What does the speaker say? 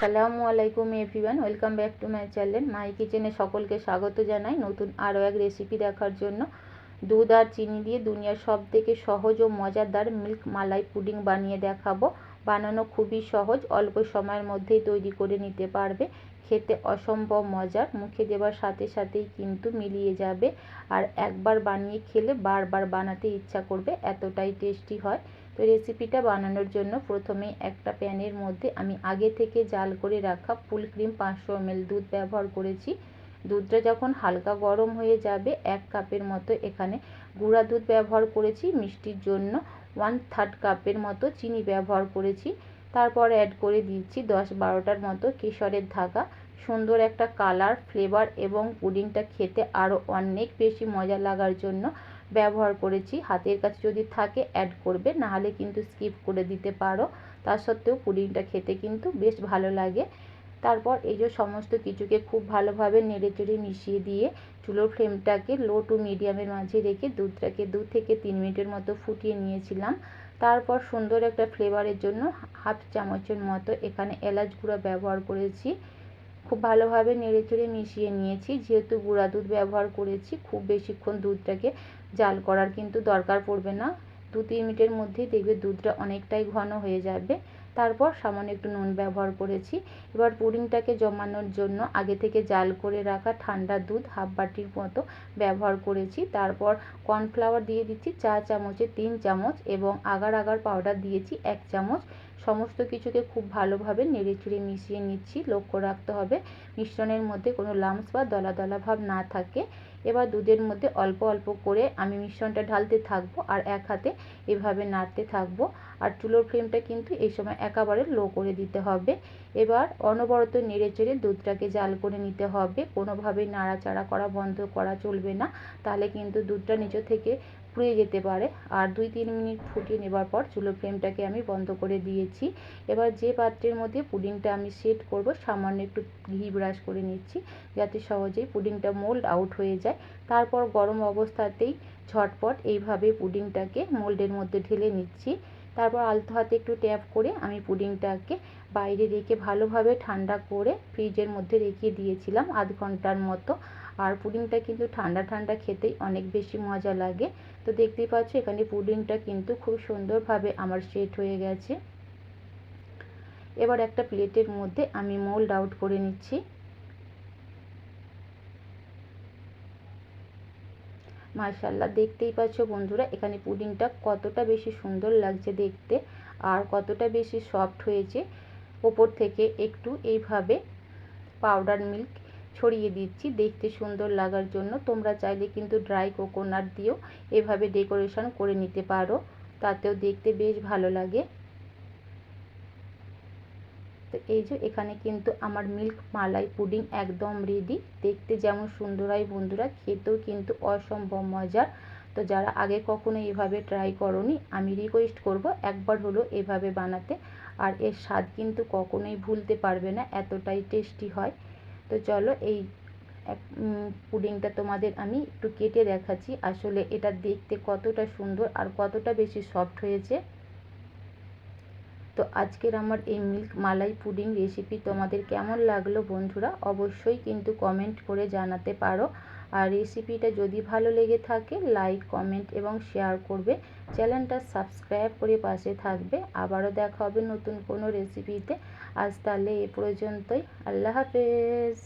আসসালামু আলাইকুম everyone, welcome back to my channel my কিচেনে সকলকে স্বাগত জানাই নতুন আরও এক রেসিপি দেখার জন্য। দুধ আর চিনি দিয়ে দুনিয়ার সবথেকে সহজ ও মজাদার মিল্ক মালাই পুডিং বানিয়ে দেখাবো। বানানো খুবই সহজ, অল্প সময়ের মধ্যেই তৈরি করে নিতে পারবে। খেতে অসম্ভব মজার, মুখে দেওয়ার সাথে সাথেই কিন্তু মিলিয়ে যাবে। আর একবার বানিয়ে খেলে বারবার বানাতে ইচ্ছা করবে, এতটাই টেস্টি হয়। তো রেসিপিটা বানানোর জন্য প্রথমে একটা প্যানের মধ্যে আমি আগে থেকে জাল করে রাখা ফুল ক্রিম 500 ml দুধ ব্যবহার করেছি। দুধটা যখন হালকা গরম হয়ে যাবে, 1 কাপের মতো এখানে গুঁড়া দুধ ব্যবহার করেছি। মিষ্টির জন্য 1/3 কাপের মতো চিনি ব্যবহার করেছি। তারপর অ্যাড করে দিচ্ছি 10-12টার মতো কেশরের ধাগা। সুন্দর একটা কালার, ফ্লেভার এবং পুডিংটা খেতে আরও অনেক বেশি মজা লাগার জন্য ব্যবহার করেছি। হাতের কাছে যদি থাকে অ্যাড করবে, নাহলে কিন্তু স্কিপ করে দিতে পারো। তা সত্ত্বেও পুডিংটা খেতে কিন্তু বেশ ভালো লাগে। তারপর এই যে সমস্ত কিছুকে খুব ভালোভাবে নেড়েচেড়ে মিশিয়ে দিয়ে চুলোর ফ্লেমটাকে লো টু মিডিয়ামের মাঝে রেখে দুধটাকে 2 থেকে 3 মিনিটের মতো ফুটিয়ে নিয়েছিলাম। তারপর সুন্দর একটা ফ্লেভারের জন্য 1/2 চামচের মতো এখানে এলাচ গুঁড়া ব্যবহার করেছি। খুব ভালোভাবে নেড়েচেড়ে মিশিয়ে নিয়েছি। যেহেতু গুঁড়া দুধ ব্যবহার করেছি, খুব বেশিক্ষণ দুধটাকে জাল করার কিন্তু দরকার পড়বে না। 2-3 মিনিটের মধ্যেই দেখবে দুধটা অনেকটাই ঘন হয়ে যাবে। তারপর সামান্য একটু নুন ব্যবহার করেছি। এবার পুডিংটাকে জমানোর জন্য আগে থেকে জাল করে রাখা ঠান্ডা দুধ 1/2 বাটির মতো ব্যবহার করেছি। তারপর কর্নফ্লাওয়ার দিয়ে দিচ্ছি 4 চামচে 3 চামচ এবং আগার আগার পাউডার দিয়েছি 1 চামচ। সমস্ত কিছুকে খুব ভালোভাবে নেড়েচেড়ে মিশিয়ে নিচ্ছি। লক্ষ্য রাখতে হবে মিশ্রণের মধ্যে কোনো লাম্পস বা দলা দলা ভাব না থাকে। এবার দুধের মধ্যে অল্প অল্প করে আমি মিশ্রণটা ঢালতে থাকবো আর এক হাতে এভাবে নাড়তে থাকবো। আর চুলোর ফ্লেমটা কিন্তু এই সময় একেবারে লো করে দিতে হবে। এবার অনবরত নেড়েচেড়ে দুধটাকে জাল করে নিতে হবে। কোনোভাবেই নাড়াচাড়া করা বন্ধ করা চলবে না, তাহলে কিন্তু দুধটা নিচে থেকে পুড়ে যেতে পারে। আর 2-3 মিনিট ফুটিয়ে নেবার পর চুলোর ফ্লেমটাকে আমি বন্ধ করে দিয়েছি। এবার যে পাত্রের মধ্যে পুডিংটা আমি সেট করব, সামান্য একটু ঘি ব্রাশ করে নিচ্ছি, যাতে সহজেই পুডিংটা মোল্ড আউট হয়ে যায়। তারপর গরম অবস্থাতেই ঝটপট এইভাবে পুডিংটাকে মোল্ডের মধ্যে ঢেলে নিচ্ছি। তারপর আলতো হাতে একটু ট্যাপ করে আমি পুডিংটাকে বাইরে রেখে ভালোভাবে ঠান্ডা করে ফ্রিজের মধ্যে রেখে দিয়েছিলাম আধ ঘন্টার মতো। আর পুডিংটা কিন্তু ঠান্ডা ঠান্ডা খেতেই অনেক বেশি মজা লাগে। তো দেখতেই পাচ্ছ এখানে পুডিংটা কিন্তু খুব সুন্দরভাবে আমার সেট হয়ে গেছে। এবার একটা প্লেটের মধ্যে আমি মোল্ড আউট করে নিচ্ছি। মাশাআল্লাহ, দেখতেই পাচ্ছ বন্ধুরা এখানে পুডিংটা কতটা বেশি সুন্দর লাগছে দেখতে আর কতটা বেশি সফট হয়েছে। ওপর থেকে একটু এইভাবে পাউডার মিল্ক ছড়িয়ে দিচ্ছি দেখতে সুন্দর লাগার জন্য। তোমরা চাইলে কিন্তু ড্রাই কোকোনাট দিয়েও এভাবে ডেকোরেশন করে নিতে পারো, তাতেও দেখতে বেশ ভালো লাগে। তো এই যে এখানে কিন্তু আমার মিল্ক মালাই পুডিং একদম রেডি। দেখতে যেমন সুন্দর হয় বন্ধুরা, খেতেও কিন্তু অসম্ভব মজার। তো যারা আগে কখনো এভাবে ট্রাই করোনি, আমি রিকোয়েস্ট করব একবার হলো এভাবে বানাতে। আর এর স্বাদ কিন্তু কখনোই ভুলতে পারবে না, এতটাই টেস্টি হয়। তো চলো এই পুডিংটা তোমাদের আমি একটু কেটে দেখাচ্ছি, আসলে এটা দেখতে কতটা সুন্দর আর কতটা বেশি সফট হয়েছে। তো আজকের আমার এই মিল্ক মালাই পুডিং রেসিপি তোমাদের কেমন লাগলো বন্ধুরা, অবশ্যই কিন্তু কমেন্ট করে জানাতে পারো। আর রেসিপিটা যদি ভালো লেগে থাকে লাইক, কমেন্ট এবং শেয়ার করবে। চ্যানেলটা সাবস্ক্রাইব করে পাশে থাকবে। আবারও দেখা হবে নতুন কোনো রেসিপিতে। আজ তাহলে এ পর্যন্তই। আল্লাহ হাফেজ।